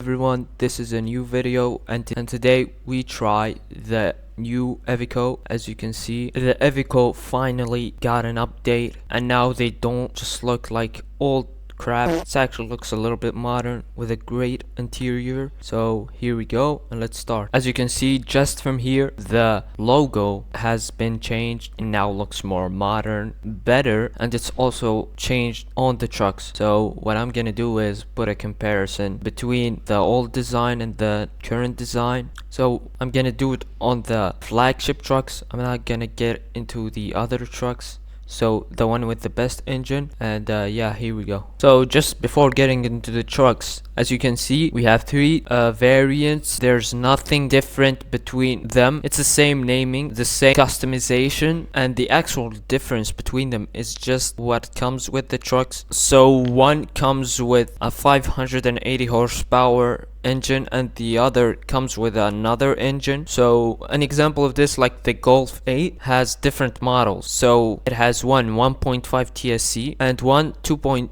Everyone, this is a new video and today we try the new Iveco. As you can see, the Iveco finally got an update and now they don't just look like old crap. It actually looks a little bit modern with a great interior. So here we go and let's start. As you can see just from here, the logo has been changed and now looks more modern, better, and it's also changed on the trucks. So what I'm gonna do is put a comparison between the old design and the current design. So I'm gonna do it on the flagship trucks. I'm not gonna get into the other trucks, so the one with the best engine. And yeah, here we go. So just before getting into the trucks, as you can see, we have three variants. There's nothing different between them. It's the same naming, the same customization, and the actual difference between them is just what comes with the trucks. So one comes with a 580 horsepower engine and the other comes with another engine. So an example of this, like the Golf 8 has different models. So it has one 1.5 TSC and one 2.0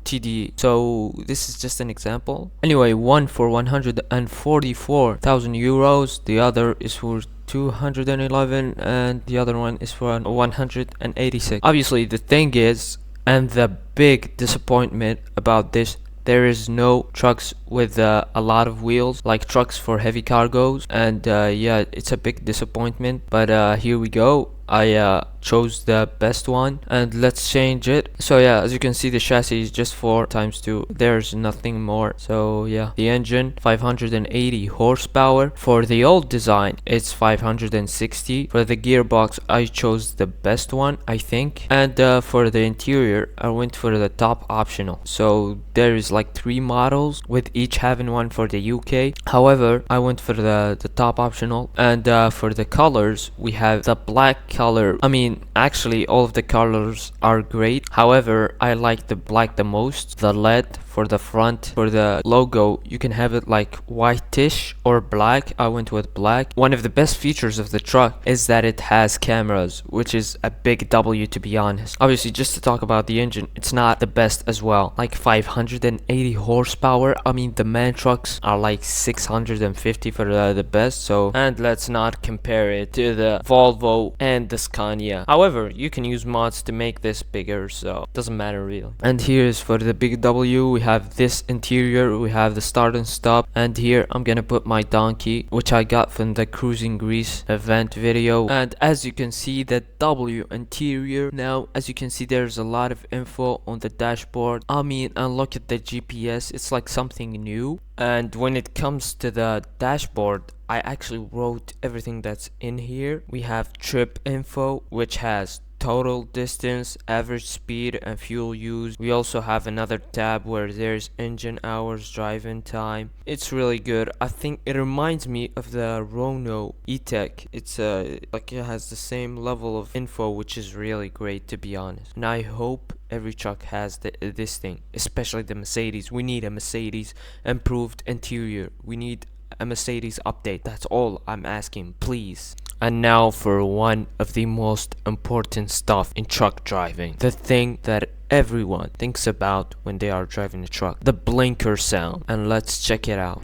TD. So this is just an example. Anyway, one for 144,000 euros, the other is for 211, and the other one is for 186. Obviously the thing is, and the big disappointment about this, there is no trucks with a lot of wheels like trucks for heavy cargos, and yeah, it's a big disappointment. But here we go. I chose the best one and let's change it. So yeah, as you can see, the chassis is just 4x2. There's nothing more. So yeah, the engine 580 horsepower. For the old design it's 560. For the gearbox I chose the best one, I think. And for the interior I went for the top optional. So there is like 3 models with each having one for the UK. However, I went for the top optional. And for the colors, we have the black color. I mean, actually all of the colors are great. However, I like the black the most. The LED for the front. For the logo, you can have it like whitish or black. I went with black. One of the best features of the truck is that it has cameras, which is a big W, to be honest. Obviously, just to talk about the engine, it's not the best as well. Like 580 horsepower. I mean, the MAN trucks are like 650 for the best. So, and let's not compare it to the Volvo and the Scania. However, you can use mods to make this bigger, so it doesn't matter really. And here's for the big W. We have this interior, we have the start and stop, and here I'm gonna put my donkey, which I got from the Cruising Greece event video. And as you can see, the W interior. Now as you can see, there's a lot of info on the dashboard. I mean, and look at the GPS, it's like something new. And when it comes to the dashboard, I actually wrote everything that's in here. We have trip info, which has total distance, average speed, and fuel use. We also have another tab where there's engine hours, driving time. It's really good. I think it reminds me of the Renault E-Tech. It's like it has the same level of info, which is really great, to be honest. And I hope every truck has this thing, especially the Mercedes. We need a Mercedes improved interior. We need a Mercedes update. That's all I'm asking, please. And now for one of the most important stuff in truck driving, the thing that everyone thinks about when they are driving a truck, the blinker sound. And let's check it out.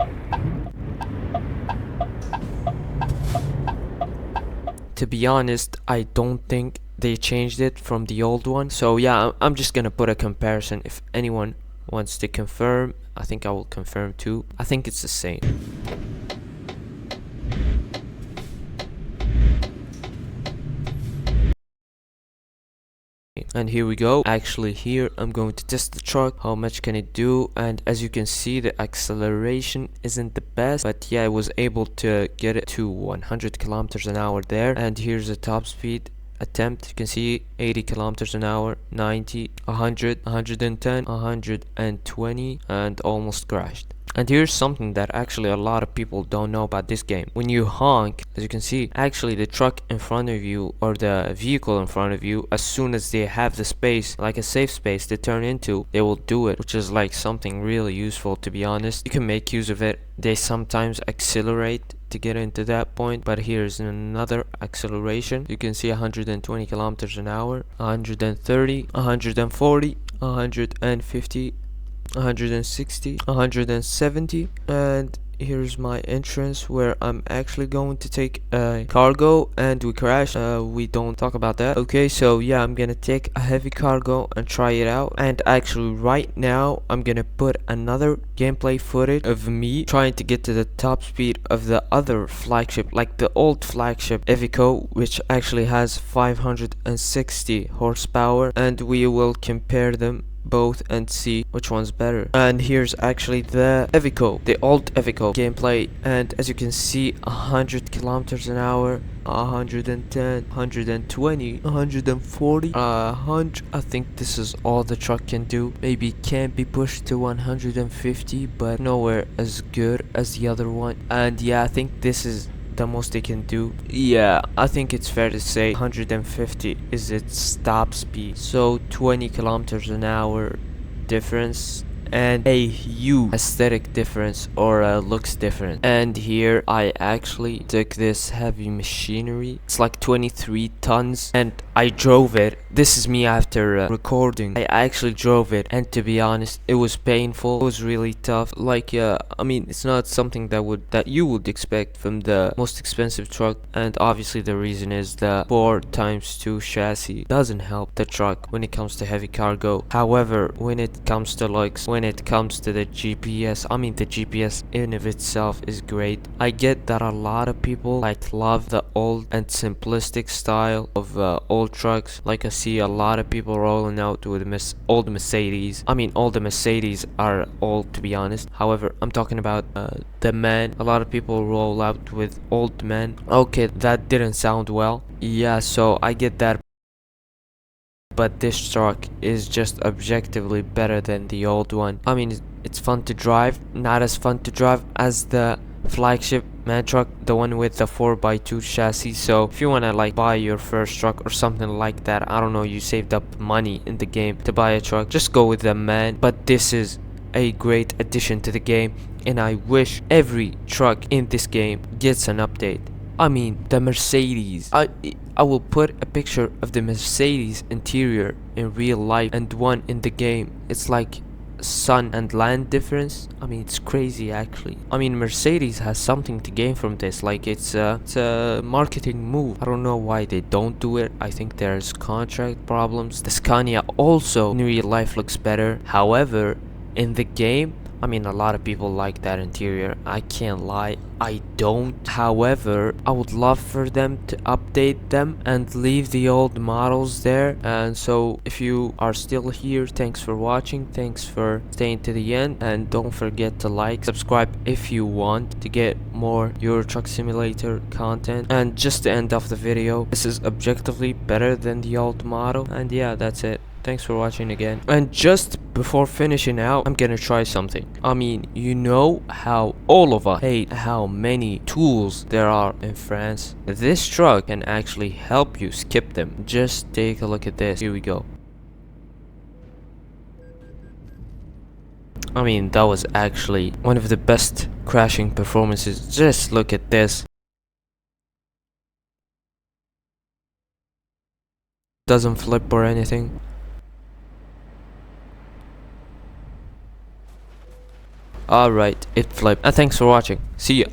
To be honest, I don't think they changed it from the old one. So yeah, I'm just gonna put a comparison. If anyone wants to confirm, I think I will confirm too. I think it's the same. And here we go. Actually, here I'm going to test the truck, how much can it do. And as you can see, the acceleration isn't the best, but yeah, I was able to get it to 100 kilometers an hour there. And here's the top speed attempt. You can see 80 kilometers an hour, 90, 100, 110, 120, and almost crashed. And here's something that actually a lot of people don't know about this game. When you honk, as you can see, actually the truck in front of you or the vehicle in front of you, as soon as they have the space, like a safe space to turn into, they will do it, which is like something really useful, to be honest. You can make use of it. They sometimes accelerate to get into that point, but here's another acceleration. You can see 120 kilometers an hour, 130, 140, 150, 160, 170, and here's my entrance where I'm actually going to take a cargo, and we crash. We don't talk about that. Okay, so yeah, I'm gonna take a heavy cargo and try it out. And actually right now I'm gonna put another gameplay footage of me trying to get to the top speed of the other flagship, like the old flagship Iveco, which actually has 560 horsepower, and we will compare them both and see which one's better. And here's actually the Iveco, the old Iveco gameplay, and as you can see, 100 kilometers an hour, 110, 120, 140, 100. I think this is all the truck can do. Maybe it can be pushed to 150, but nowhere as good as the other one. And yeah, I think this is the most they can do. Yeah, I think it's fair to say 150 is its top speed. So 20 kilometers an hour difference, and a huge aesthetic difference or a looks difference. And here I actually took this heavy machinery. It's like 23 tons, and I drove it. This is me after recording. I actually drove it, and to be honest, it was painful. It was really tough. Like I mean, it's not something that you would expect from the most expensive truck, and obviously the reason is the 4x2 chassis doesn't help the truck when it comes to heavy cargo. However, when it comes to the GPS, I mean the GPS in of itself is great. I get that a lot of people love the old and simplistic style of old trucks. Like I see a lot of people rolling out with old Mercedes. I mean, all the Mercedes are old, to be honest. However, I'm talking about the man. A lot of people roll out with old men. Okay, that didn't sound well. Yeah, so I get that, but this truck is just objectively better than the old one. I mean, it's fun to drive, not as fun to drive as the flagship man truck, the one with the 4x2 chassis. So if you wanna buy your first truck or something like that, I don't know, you saved up money in the game to buy a truck, just go with the man. But this is a great addition to the game, and I wish every truck in this game gets an update. I mean, the Mercedes. I will put a picture of the Mercedes interior in real life and one in the game. It's like sun and land difference. I mean, it's crazy actually. I mean, Mercedes has something to gain from this. Like it's a marketing move. I don't know why they don't do it. I think there's contract problems. The Scania also in real life looks better. However, in the game, I mean, a lot of people like that interior. I can't lie, I don't. However, I would love for them to update them and leave the old models there. And so if you are still here, thanks for watching, thanks for staying to the end, and don't forget to subscribe if you want to get more Euro Truck Simulator content. And just to end off the video, this is objectively better than the old model. And yeah, that's it. Thanks for watching again. And just before finishing out, I'm gonna try something. I mean, you know how all of us hate how many tools there are in France? This truck can actually help you skip them. Just take a look at this. Here we go. I mean, that was actually one of the best crashing performances. Just look at this. Doesn't flip or anything. Alright, it flipped. And thanks for watching. See ya.